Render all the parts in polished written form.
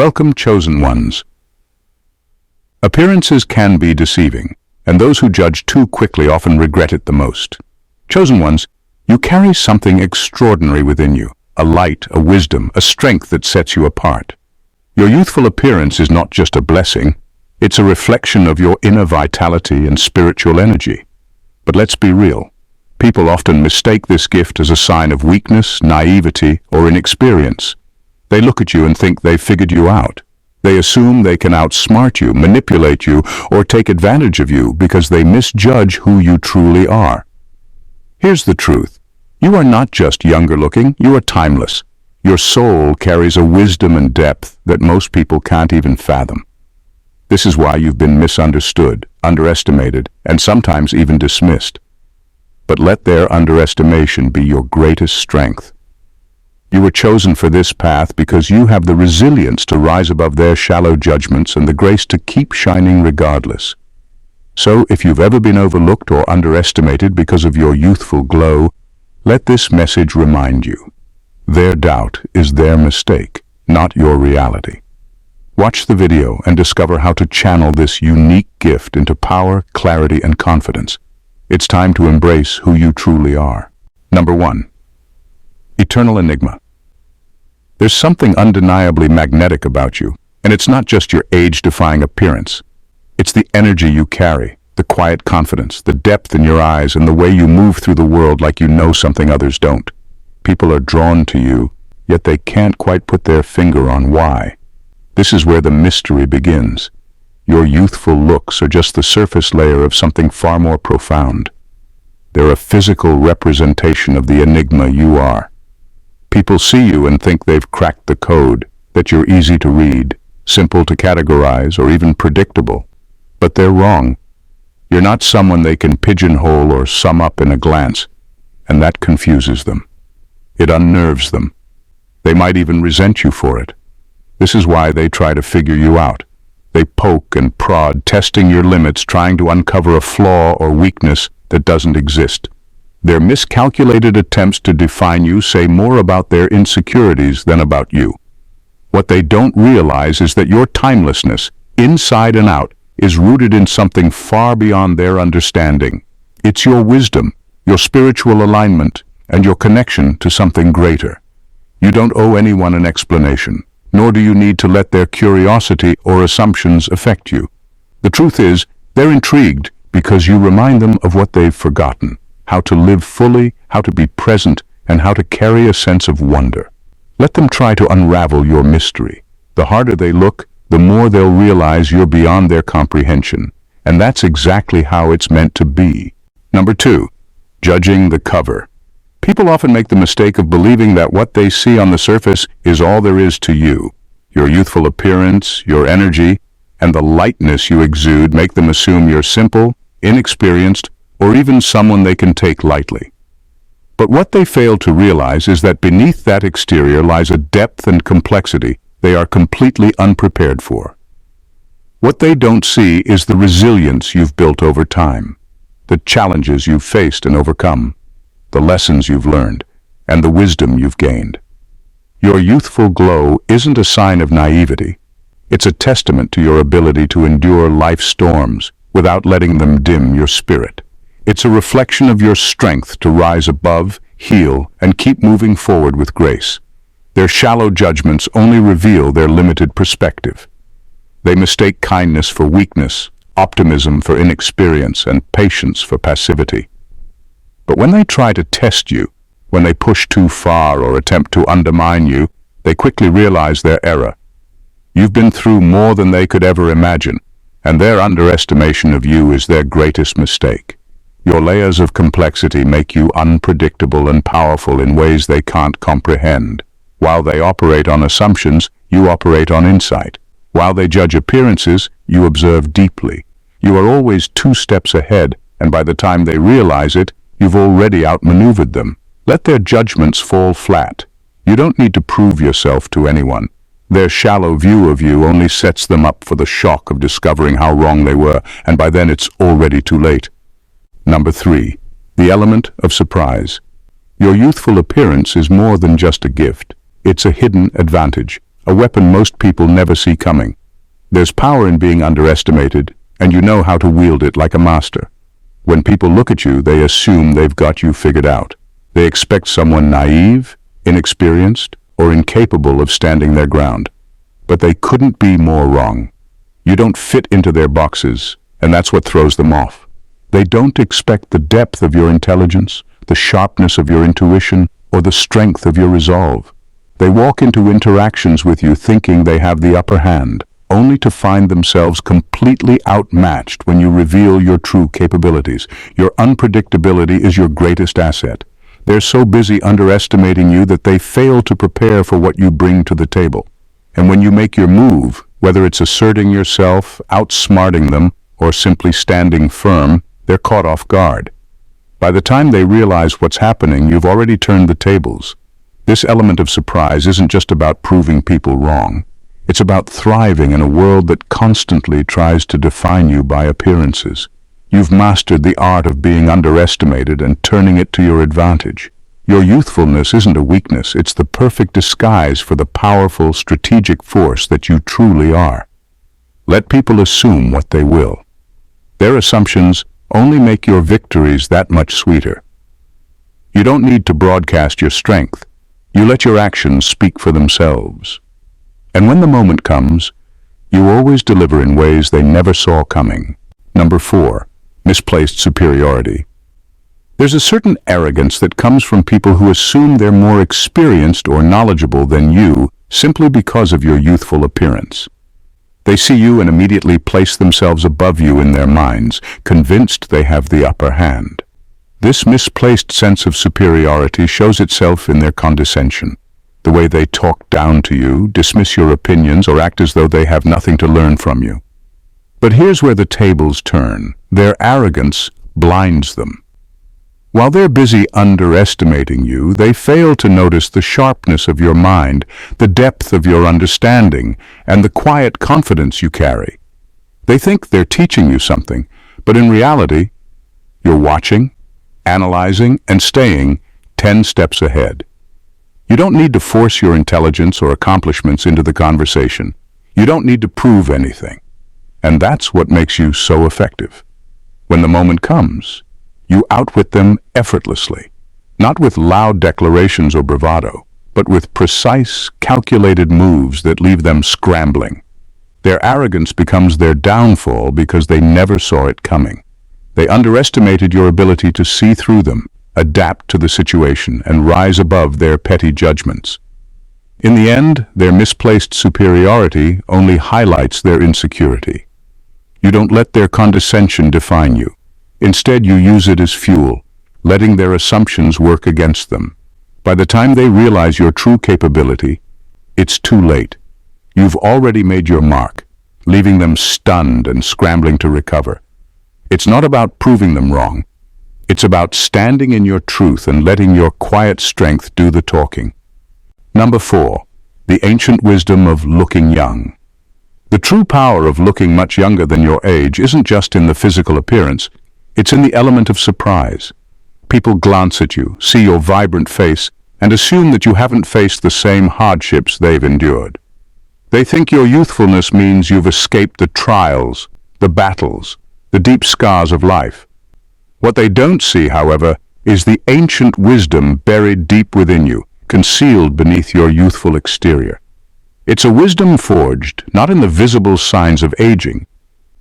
Welcome, chosen ones. Appearances can be deceiving, and those who judge too quickly often regret it the most. Chosen ones, you carry something extraordinary within you, a light, a wisdom, a strength that sets you apart. Your youthful appearance is not just a blessing, it's a reflection of your inner vitality and spiritual energy. But let's be real. People often mistake this gift as a sign of weakness, naivety, or inexperience. They look at you and think they've figured you out. They assume they can outsmart you, manipulate you, or take advantage of you because they misjudge who you truly are. Here's the truth. You are not just younger looking, you are timeless. Your soul carries a wisdom and depth that most people can't even fathom. This is why you've been misunderstood, underestimated, and sometimes even dismissed. But let their underestimation be your greatest strength. You were chosen for this path because you have the resilience to rise above their shallow judgments and the grace to keep shining regardless. So, if you've ever been overlooked or underestimated because of your youthful glow, let this message remind you. Their doubt is their mistake, not your reality. Watch the video and discover how to channel this unique gift into power, clarity, and confidence. It's time to embrace who you truly are. Number 1. Eternal Enigma. There's something undeniably magnetic about you, and it's not just your age-defying appearance. It's the energy you carry, the quiet confidence, the depth in your eyes, and the way you move through the world like you know something others don't. People are drawn to you, yet they can't quite put their finger on why. This is where the mystery begins. Your youthful looks are just the surface layer of something far more profound. They're a physical representation of the enigma you are. People see you and think they've cracked the code, that you're easy to read, simple to categorize, or even predictable. But they're wrong. You're not someone they can pigeonhole or sum up in a glance, and that confuses them. It unnerves them. They might even resent you for it. This is why they try to figure you out. They poke and prod, testing your limits, trying to uncover a flaw or weakness that doesn't exist. Their miscalculated attempts to define you say more about their insecurities than about you. What they don't realize is that your timelessness, inside and out, is rooted in something far beyond their understanding. It's your wisdom, your spiritual alignment, and your connection to something greater. You don't owe anyone an explanation, nor do you need to let their curiosity or assumptions affect you. The truth is, they're intrigued because you remind them of what they've forgotten. How to live fully, how to be present, and how to carry a sense of wonder. Let them try to unravel your mystery. The harder they look, the more they'll realize you're beyond their comprehension. And that's exactly how it's meant to be. Number 2, judging the cover. People often make the mistake of believing that what they see on the surface is all there is to you. Your youthful appearance, your energy, and the lightness you exude make them assume you're simple, inexperienced, or even someone they can take lightly. But what they fail to realize is that beneath that exterior lies a depth and complexity they are completely unprepared for. What they don't see is the resilience you've built over time, the challenges you've faced and overcome, the lessons you've learned, and the wisdom you've gained. Your youthful glow isn't a sign of naivety. It's a testament to your ability to endure life's storms without letting them dim your spirit. It's a reflection of your strength to rise above, heal, and keep moving forward with grace. Their shallow judgments only reveal their limited perspective. They mistake kindness for weakness, optimism for inexperience, and patience for passivity. But when they try to test you, when they push too far or attempt to undermine you, they quickly realize their error. You've been through more than they could ever imagine, and their underestimation of you is their greatest mistake. Your layers of complexity make you unpredictable and powerful in ways they can't comprehend. While they operate on assumptions, you operate on insight. While they judge appearances, you observe deeply. You are always 2 steps ahead, and by the time they realize it, you've already outmaneuvered them. Let their judgments fall flat. You don't need to prove yourself to anyone. Their shallow view of you only sets them up for the shock of discovering how wrong they were, and by then it's already too late. Number 3, the element of surprise. Your youthful appearance is more than just a gift. It's a hidden advantage, a weapon most people never see coming. There's power in being underestimated, and you know how to wield it like a master. When people look at you, they assume they've got you figured out. They expect someone naive, inexperienced, or incapable of standing their ground. But they couldn't be more wrong. You don't fit into their boxes, and that's what throws them off. They don't expect the depth of your intelligence, the sharpness of your intuition, or the strength of your resolve. They walk into interactions with you thinking they have the upper hand, only to find themselves completely outmatched when you reveal your true capabilities. Your unpredictability is your greatest asset. They're so busy underestimating you that they fail to prepare for what you bring to the table. And when you make your move, whether it's asserting yourself, outsmarting them, or simply standing firm, they're caught off guard. By the time they realize what's happening, you've already turned the tables. This element of surprise isn't just about proving people wrong. It's about thriving in a world that constantly tries to define you by appearances. You've mastered the art of being underestimated and turning it to your advantage. Your youthfulness isn't a weakness, it's the perfect disguise for the powerful, strategic force that you truly are. Let people assume what they will. Their assumptions only make your victories that much sweeter. You don't need to broadcast your strength. You let your actions speak for themselves. And when the moment comes, you always deliver in ways they never saw coming. Number 4, misplaced superiority. There's a certain arrogance that comes from people who assume they're more experienced or knowledgeable than you simply because of your youthful appearance. They see you and immediately place themselves above you in their minds, convinced they have the upper hand. This misplaced sense of superiority shows itself in their condescension, the way they talk down to you, dismiss your opinions, or act as though they have nothing to learn from you. But here's where the tables turn. Their arrogance blinds them. While they're busy underestimating you, they fail to notice the sharpness of your mind, the depth of your understanding, and the quiet confidence you carry. They think they're teaching you something, but in reality, you're watching, analyzing, and staying 10 steps ahead. You don't need to force your intelligence or accomplishments into the conversation. You don't need to prove anything. And that's what makes you so effective. When the moment comes, you outwit them effortlessly, not with loud declarations or bravado, but with precise, calculated moves that leave them scrambling. Their arrogance becomes their downfall because they never saw it coming. They underestimated your ability to see through them, adapt to the situation, and rise above their petty judgments. In the end, their misplaced superiority only highlights their insecurity. You don't let their condescension define you. Instead, you use it as fuel, letting their assumptions work against them. By the time they realize your true capability, it's too late. You've already made your mark, leaving them stunned and scrambling to recover. It's not about proving them wrong. It's about standing in your truth and letting your quiet strength do the talking. Number 4, the ancient wisdom of looking young. The true power of looking much younger than your age isn't just in the physical appearance, it's in the element of surprise. People glance at you, see your vibrant face, and assume that you haven't faced the same hardships they've endured. They think your youthfulness means you've escaped the trials, the battles, the deep scars of life. What they don't see, however, is the ancient wisdom buried deep within you, concealed beneath your youthful exterior. It's a wisdom forged, not in the visible signs of aging,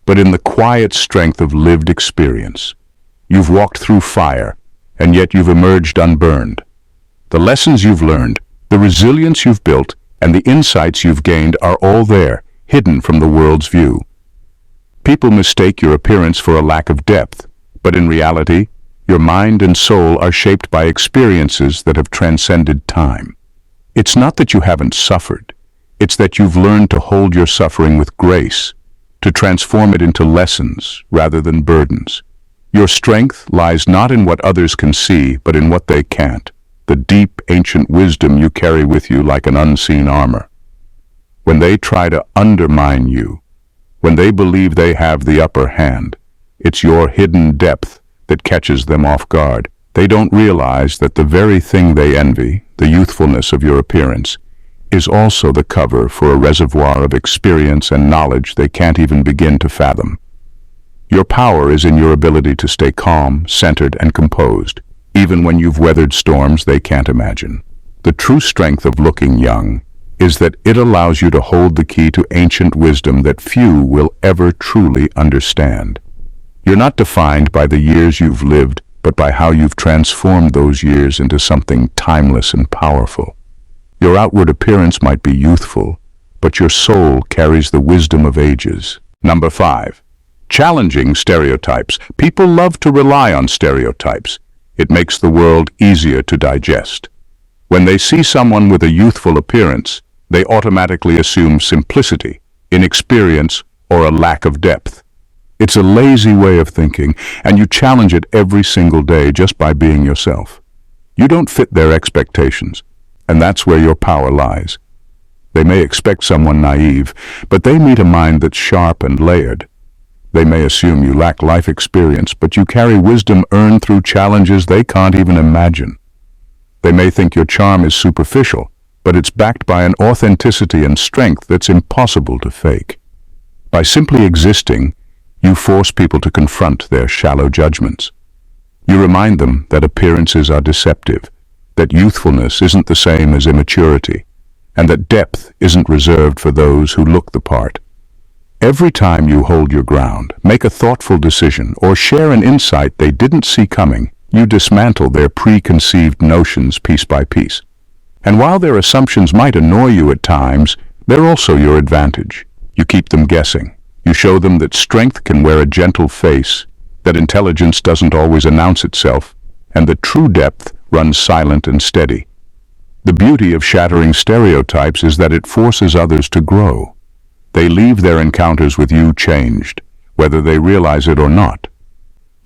but in the quiet strength of lived experience. You've walked through fire, and yet you've emerged unburned. The lessons you've learned, the resilience you've built, and the insights you've gained are all there, hidden from the world's view. People mistake your appearance for a lack of depth, but in reality, your mind and soul are shaped by experiences that have transcended time. It's not that you haven't suffered, it's that you've learned to hold your suffering with grace, to transform it into lessons rather than burdens. Your strength lies not in what others can see, but in what they can't, the deep, ancient wisdom you carry with you like an unseen armor. When they try to undermine you, when they believe they have the upper hand, it's your hidden depth that catches them off guard. They don't realize that the very thing they envy, the youthfulness of your appearance, is also the cover for a reservoir of experience and knowledge they can't even begin to fathom. Your power is in your ability to stay calm, centered, and composed, even when you've weathered storms they can't imagine. The true strength of looking young is that it allows you to hold the key to ancient wisdom that few will ever truly understand. You're not defined by the years you've lived, but by how you've transformed those years into something timeless and powerful. Your outward appearance might be youthful, but your soul carries the wisdom of ages. Number 5. Challenging stereotypes. People love to rely on stereotypes. It makes the world easier to digest. When they see someone with a youthful appearance, they automatically assume simplicity, inexperience, or a lack of depth. It's a lazy way of thinking, and you challenge it every single day just by being yourself. You don't fit their expectations, and that's where your power lies. They may expect someone naive, but they meet a mind that's sharp and layered. They may assume you lack life experience, but you carry wisdom earned through challenges they can't even imagine. They may think your charm is superficial, but it's backed by an authenticity and strength that's impossible to fake. By simply existing, you force people to confront their shallow judgments. You remind them that appearances are deceptive, that youthfulness isn't the same as immaturity, and that depth isn't reserved for those who look the part. Every time you hold your ground, make a thoughtful decision, or share an insight they didn't see coming, you dismantle their preconceived notions piece by piece. And while their assumptions might annoy you at times, they're also your advantage. You keep them guessing. You show them that strength can wear a gentle face, that intelligence doesn't always announce itself, and that true depth runs silent and steady. The beauty of shattering stereotypes is that it forces others to grow. They leave their encounters with you changed, whether they realize it or not.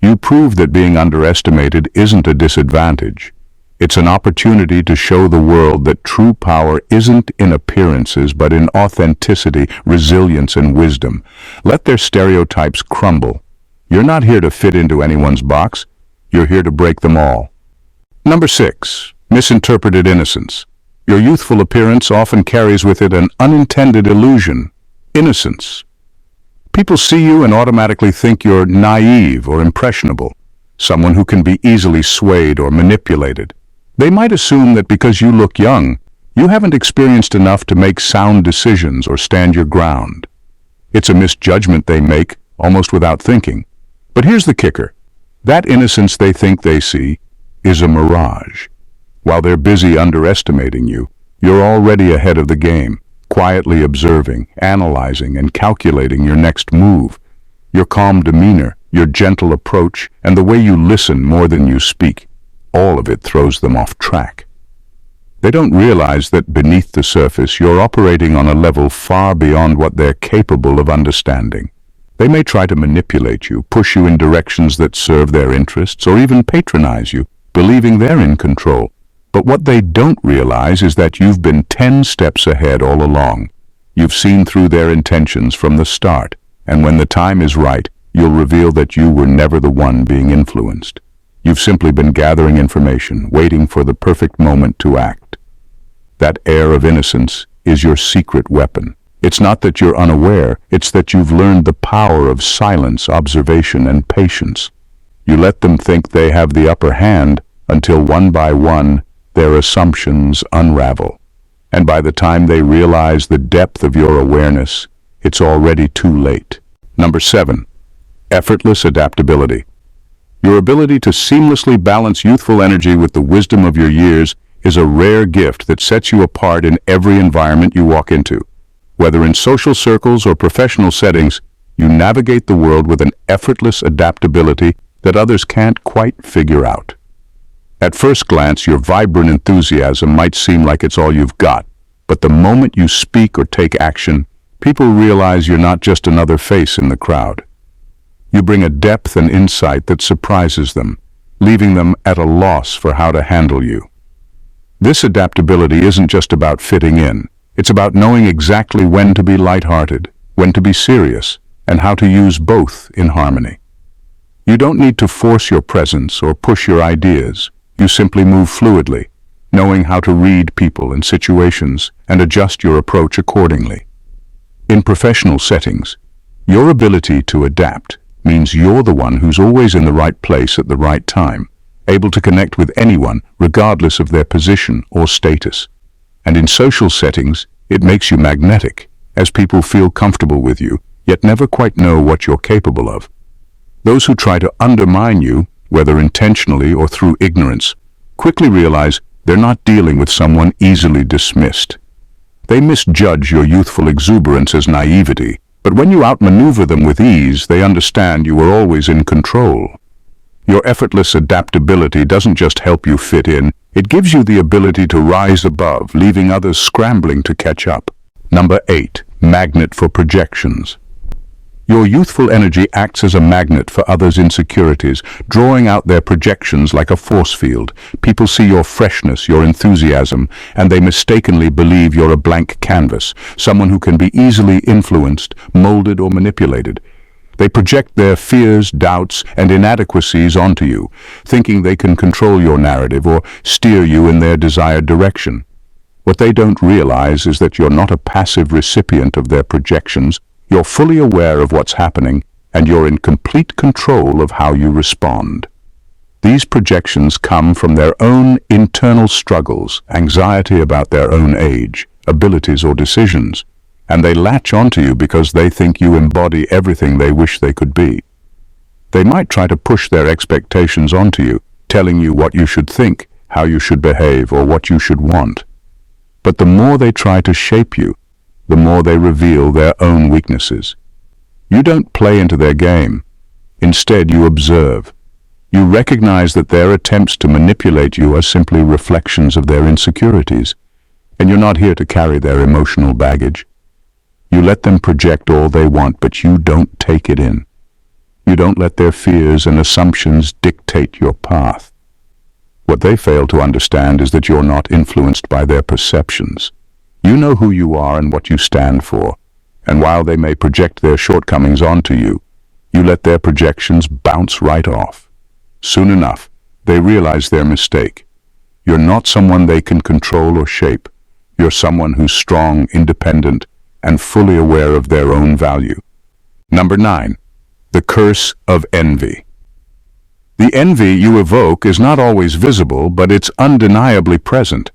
You prove that being underestimated isn't a disadvantage. It's an opportunity to show the world that true power isn't in appearances, but in authenticity, resilience, and wisdom. Let their stereotypes crumble. You're not here to fit into anyone's box. You're here to break them all. Number 6. Misinterpreted innocence. Your youthful appearance often carries with it an unintended illusion, innocence. People see you and automatically think you're naive or impressionable, someone who can be easily swayed or manipulated. They might assume that because you look young, you haven't experienced enough to make sound decisions or stand your ground. It's a misjudgment they make, almost without thinking. But here's the kicker. That innocence they think they see is a mirage. While they're busy underestimating you, you're already ahead of the game, quietly observing, analyzing, and calculating your next move. Your calm demeanor, your gentle approach, and the way you listen more than you speak, all of it throws them off track. They don't realize that beneath the surface you're operating on a level far beyond what they're capable of understanding. They may try to manipulate you, push you in directions that serve their interests, or even patronize you, believing they're in control. But what they don't realize is that you've been 10 steps ahead all along. You've seen through their intentions from the start, and when the time is right, you'll reveal that you were never the one being influenced. You've simply been gathering information, waiting for the perfect moment to act. That air of innocence is your secret weapon. It's not that you're unaware, it's that you've learned the power of silence, observation, and patience. You let them think they have the upper hand until one by one their assumptions unravel. And by the time they realize the depth of your awareness, it's already too late. Number 7. Effortless adaptability. Your ability to seamlessly balance youthful energy with the wisdom of your years is a rare gift that sets you apart in every environment you walk into. Whether in social circles or professional settings, you navigate the world with an effortless adaptability that others can't quite figure out. At first glance, your vibrant enthusiasm might seem like it's all you've got, but the moment you speak or take action, people realize you're not just another face in the crowd. You bring a depth and insight that surprises them, leaving them at a loss for how to handle you. This adaptability isn't just about fitting in. It's about knowing exactly when to be lighthearted, when to be serious, and how to use both in harmony. You don't need to force your presence or push your ideas. You simply move fluidly, knowing how to read people and situations and adjust your approach accordingly. In professional settings, your ability to adapt means you're the one who's always in the right place at the right time, able to connect with anyone regardless of their position or status. And in social settings, it makes you magnetic, as people feel comfortable with you, yet never quite know what you're capable of. Those who try to undermine you, whether intentionally or through ignorance, quickly realize they're not dealing with someone easily dismissed. They misjudge your youthful exuberance as naivety, but when you outmaneuver them with ease, they understand you are always in control. Your effortless adaptability doesn't just help you fit in, it gives you the ability to rise above, leaving others scrambling to catch up. Number 8. Magnet for projections. Your youthful energy acts as a magnet for others' insecurities, drawing out their projections like a force field. People see your freshness, your enthusiasm, and they mistakenly believe you're a blank canvas, someone who can be easily influenced, molded, or manipulated. They project their fears, doubts, and inadequacies onto you, thinking they can control your narrative or steer you in their desired direction. What they don't realize is that you're not a passive recipient of their projections. You're fully aware of what's happening, and you're in complete control of how you respond. These projections come from their own internal struggles, anxiety about their own age, abilities, or decisions, and they latch onto you because they think you embody everything they wish they could be. They might try to push their expectations onto you, telling you what you should think, how you should behave, or what you should want. But the more they try to shape you, the more they reveal their own weaknesses. You don't play into their game. Instead, you observe. You recognize that their attempts to manipulate you are simply reflections of their insecurities, and you're not here to carry their emotional baggage. You let them project all they want, but you don't take it in. You don't let their fears and assumptions dictate your path. What they fail to understand is that you're not influenced by their perceptions. You know who you are and what you stand for, and while they may project their shortcomings onto you, you let their projections bounce right off. Soon enough, they realize their mistake. You're not someone they can control or shape. You're someone who's strong, independent, and fully aware of their own value. Number 9. The curse of envy. The envy you evoke is not always visible, but it's undeniably present.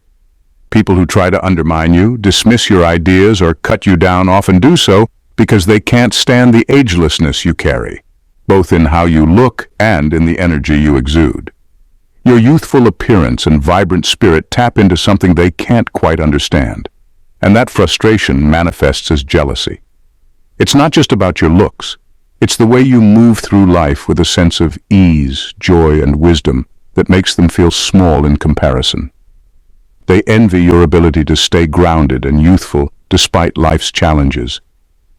People who try to undermine you, dismiss your ideas, or cut you down often do so because they can't stand the agelessness you carry, both in how you look and in the energy you exude. Your youthful appearance and vibrant spirit tap into something they can't quite understand, and that frustration manifests as jealousy. It's not just about your looks. It's the way you move through life with a sense of ease, joy, and wisdom that makes them feel small in comparison. They envy your ability to stay grounded and youthful despite life's challenges.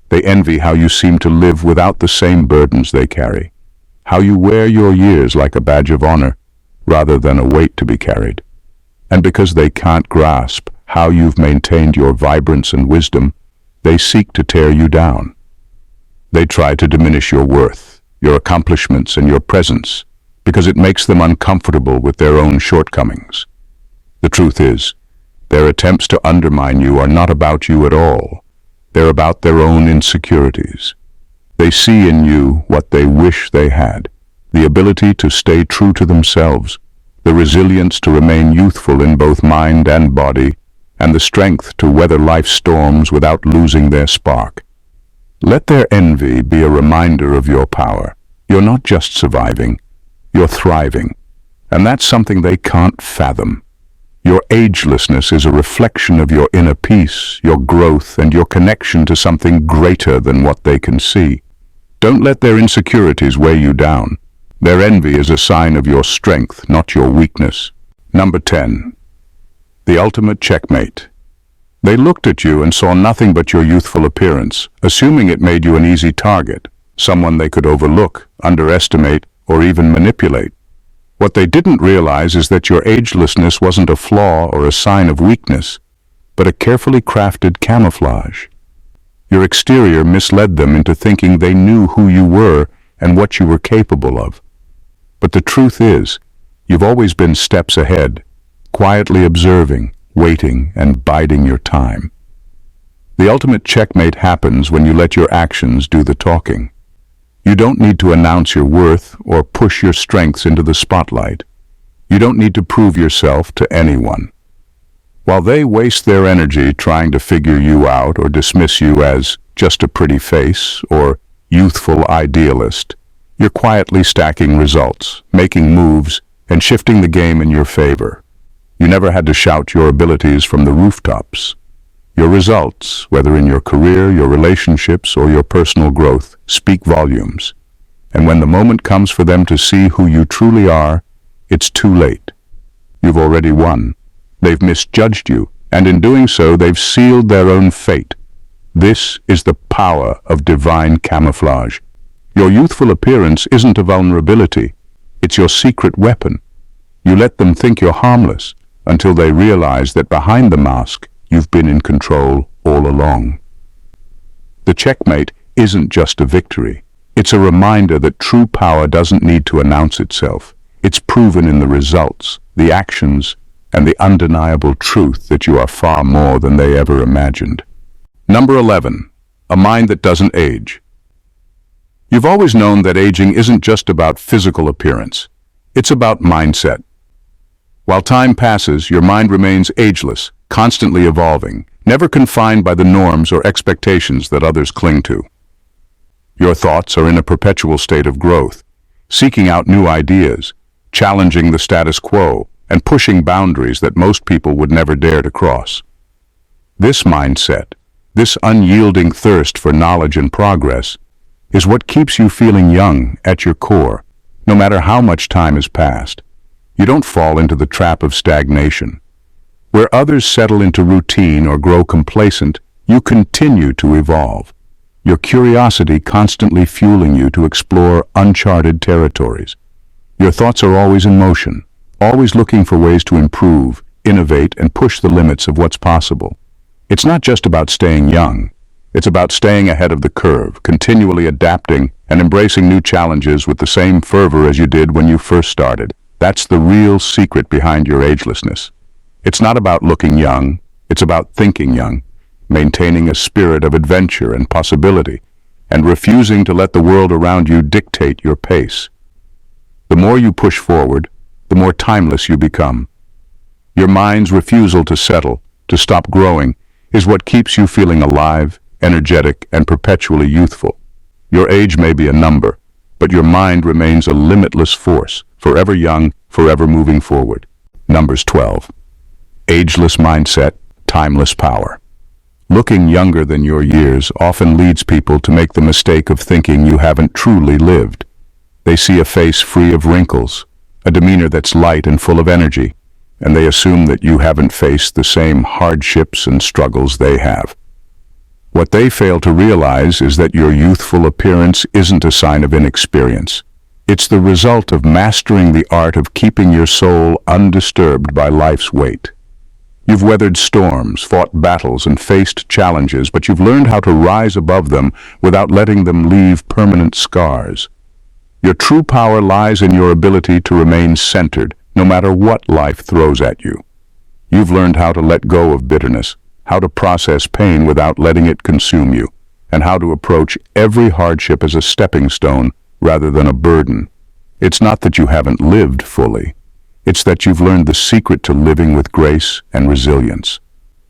They envy how you seem to live without the same burdens they carry, how you wear your years like a badge of honor rather than a weight to be carried. And because they can't grasp how you've maintained your vibrance and wisdom, they seek to tear you down. They try to diminish your worth, your accomplishments, and your presence because it makes them uncomfortable with their own shortcomings. The truth is, their attempts to undermine you are not about you at all. They're about their own insecurities. They see in you what they wish they had, the ability to stay true to themselves, the resilience to remain youthful in both mind and body, and the strength to weather life's storms without losing their spark. Let their envy be a reminder of your power. You're not just surviving, you're thriving, and that's something they can't fathom. Your agelessness is a reflection of your inner peace, your growth, and your connection to something greater than what they can see. Don't let their insecurities weigh you down. Their envy is a sign of your strength, not your weakness. Number 10. The ultimate checkmate. They looked at you and saw nothing but your youthful appearance, assuming it made you an easy target, someone they could overlook, underestimate, or even manipulate. What they didn't realize is that your agelessness wasn't a flaw or a sign of weakness, but a carefully crafted camouflage. Your exterior misled them into thinking they knew who you were and what you were capable of. But the truth is, you've always been steps ahead, quietly observing, waiting, and biding your time. The ultimate checkmate happens when you let your actions do the talking. You don't need to announce your worth or push your strengths into the spotlight. You don't need to prove yourself to anyone. While they waste their energy trying to figure you out or dismiss you as just a pretty face or youthful idealist, you're quietly stacking results, making moves, and shifting the game in your favor. You never had to shout your abilities from the rooftops. Your results, whether in your career, your relationships, or your personal growth, speak volumes. And when the moment comes for them to see who you truly are, it's too late. You've already won. They've misjudged you, and in doing so, they've sealed their own fate. This is the power of divine camouflage. Your youthful appearance isn't a vulnerability. It's your secret weapon. You let them think you're harmless until they realize that behind the mask, you've been in control all along. The checkmate isn't just a victory. It's a reminder that true power doesn't need to announce itself. It's proven in the results, the actions, and the undeniable truth that you are far more than they ever imagined. Number 11. A mind that doesn't age. You've always known that aging isn't just about physical appearance. It's about mindset. While time passes, your mind remains ageless, constantly evolving, never confined by the norms or expectations that others cling to. Your thoughts are in a perpetual state of growth, seeking out new ideas, challenging the status quo, and pushing boundaries that most people would never dare to cross. This mindset, this unyielding thirst for knowledge and progress, is what keeps you feeling young at your core, no matter how much time has passed. You don't fall into the trap of stagnation. Where others settle into routine or grow complacent, you continue to evolve, your curiosity constantly fueling you to explore uncharted territories. Your thoughts are always in motion, always looking for ways to improve, innovate, and push the limits of what's possible. It's not just about staying young. It's about staying ahead of the curve, continually adapting and embracing new challenges with the same fervor as you did when you first started. That's the real secret behind your agelessness. It's not about looking young, it's about thinking young, maintaining a spirit of adventure and possibility, and refusing to let the world around you dictate your pace. The more you push forward, the more timeless you become. Your mind's refusal to settle, to stop growing, is what keeps you feeling alive, energetic, and perpetually youthful. Your age may be a number, but your mind remains a limitless force, forever young, forever moving forward. Numbers 12. Ageless mindset, timeless power. Looking younger than your years often leads people to make the mistake of thinking you haven't truly lived. They see a face free of wrinkles, a demeanor that's light and full of energy, and they assume that you haven't faced the same hardships and struggles they have. What they fail to realize is that your youthful appearance isn't a sign of inexperience. It's the result of mastering the art of keeping your soul undisturbed by life's weight. You've weathered storms, fought battles, and faced challenges, but you've learned how to rise above them without letting them leave permanent scars. Your true power lies in your ability to remain centered, no matter what life throws at you. You've learned how to let go of bitterness, how to process pain without letting it consume you, and how to approach every hardship as a stepping stone rather than a burden. It's not that you haven't lived fully. It's that you've learned the secret to living with grace and resilience.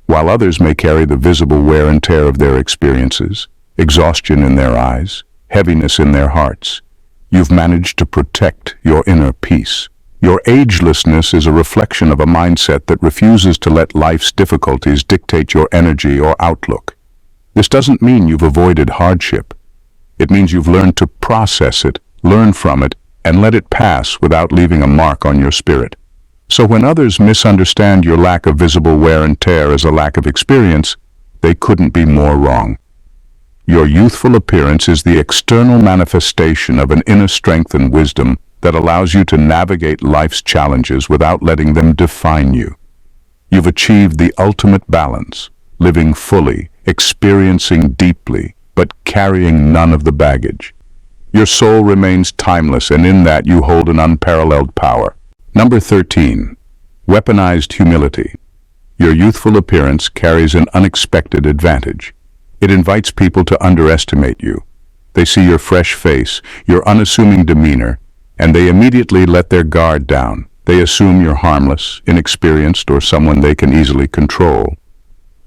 While others may carry the visible wear and tear of their experiences, exhaustion in their eyes, heaviness in their hearts, you've managed to protect your inner peace. Your agelessness is a reflection of a mindset that refuses to let life's difficulties dictate your energy or outlook. This doesn't mean you've avoided hardship. It means you've learned to process it, learn from it, and let it pass without leaving a mark on your spirit. So when others misunderstand your lack of visible wear and tear as a lack of experience, they couldn't be more wrong. Your youthful appearance is the external manifestation of an inner strength and wisdom that allows you to navigate life's challenges without letting them define you. You've achieved the ultimate balance, living fully, experiencing deeply, but carrying none of the baggage. Your soul remains timeless, and in that you hold an unparalleled power. Number 13. Weaponized humility. Your youthful appearance carries an unexpected advantage. It invites people to underestimate you. They see your fresh face, your unassuming demeanor, and they immediately let their guard down. They assume you're harmless, inexperienced, or someone they can easily control.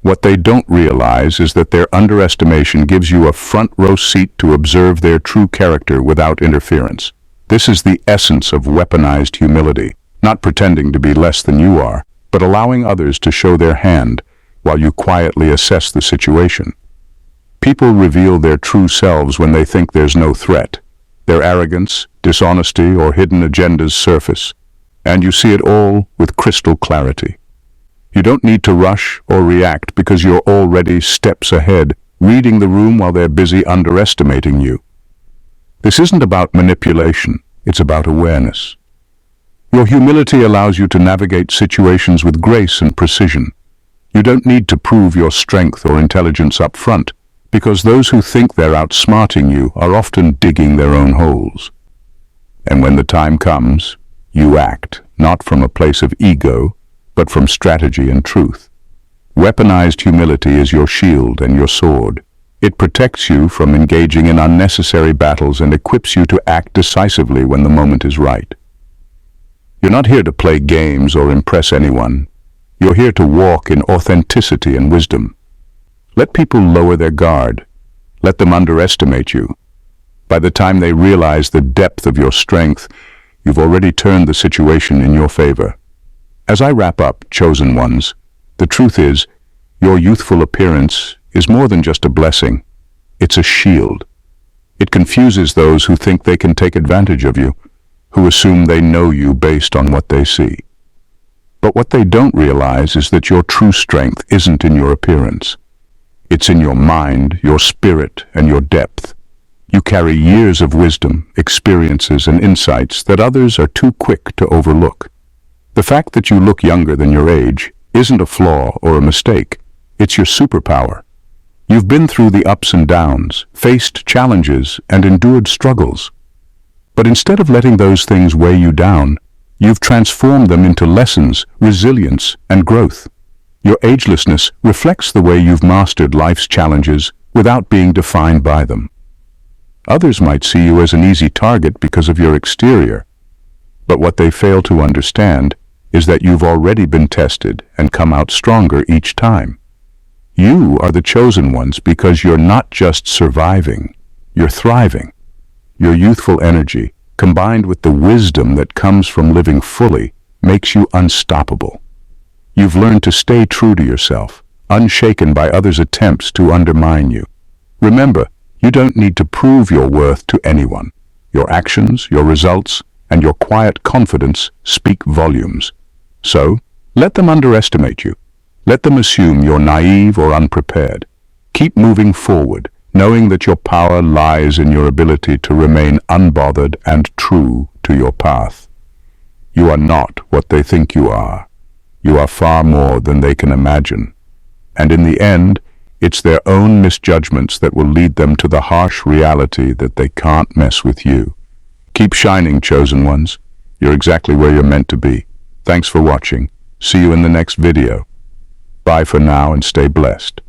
What they don't realize is that their underestimation gives you a front-row seat to observe their true character without interference. This is the essence of weaponized humility, not pretending to be less than you are, but allowing others to show their hand while you quietly assess the situation. People reveal their true selves when they think there's no threat. Their arrogance, dishonesty, or hidden agendas surface, and you see it all with crystal clarity. You don't need to rush or react because you're already steps ahead, reading the room while they're busy underestimating you. This isn't about manipulation, it's about awareness. Your humility allows you to navigate situations with grace and precision. You don't need to prove your strength or intelligence up front, because those who think they're outsmarting you are often digging their own holes. And when the time comes, you act, not from a place of ego, but from strategy and truth. Weaponized humility is your shield and your sword. It protects you from engaging in unnecessary battles and equips you to act decisively when the moment is right. You're not here to play games or impress anyone. You're here to walk in authenticity and wisdom. Let people lower their guard. Let them underestimate you. By the time they realize the depth of your strength, you've already turned the situation in your favor. As I wrap up, chosen ones, the truth is, your youthful appearance is more than just a blessing. It's a shield. It confuses those who think they can take advantage of you, who assume they know you based on what they see. But what they don't realize is that your true strength isn't in your appearance. It's in your mind, your spirit, and your depth. You carry years of wisdom, experiences, and insights that others are too quick to overlook. The fact that you look younger than your age isn't a flaw or a mistake. It's your superpower. You've been through the ups and downs, faced challenges, and endured struggles. But instead of letting those things weigh you down, you've transformed them into lessons, resilience, and growth. Your agelessness reflects the way you've mastered life's challenges without being defined by them. Others might see you as an easy target because of your exterior, but what they fail to understand is that you've already been tested and come out stronger each time. You are the chosen ones because you're not just surviving, you're thriving. Your youthful energy, combined with the wisdom that comes from living fully, makes you unstoppable. You've learned to stay true to yourself, unshaken by others' attempts to undermine you. Remember, you don't need to prove your worth to anyone. Your actions, your results, and your quiet confidence speak volumes. So, let them underestimate you. Let them assume you're naive or unprepared. Keep moving forward, knowing that your power lies in your ability to remain unbothered and true to your path. You are not what they think you are. You are far more than they can imagine. And in the end, it's their own misjudgments that will lead them to the harsh reality that they can't mess with you. Keep shining, chosen ones. You're exactly where you're meant to be. Thanks for watching. See you in the next video. Bye for now and stay blessed.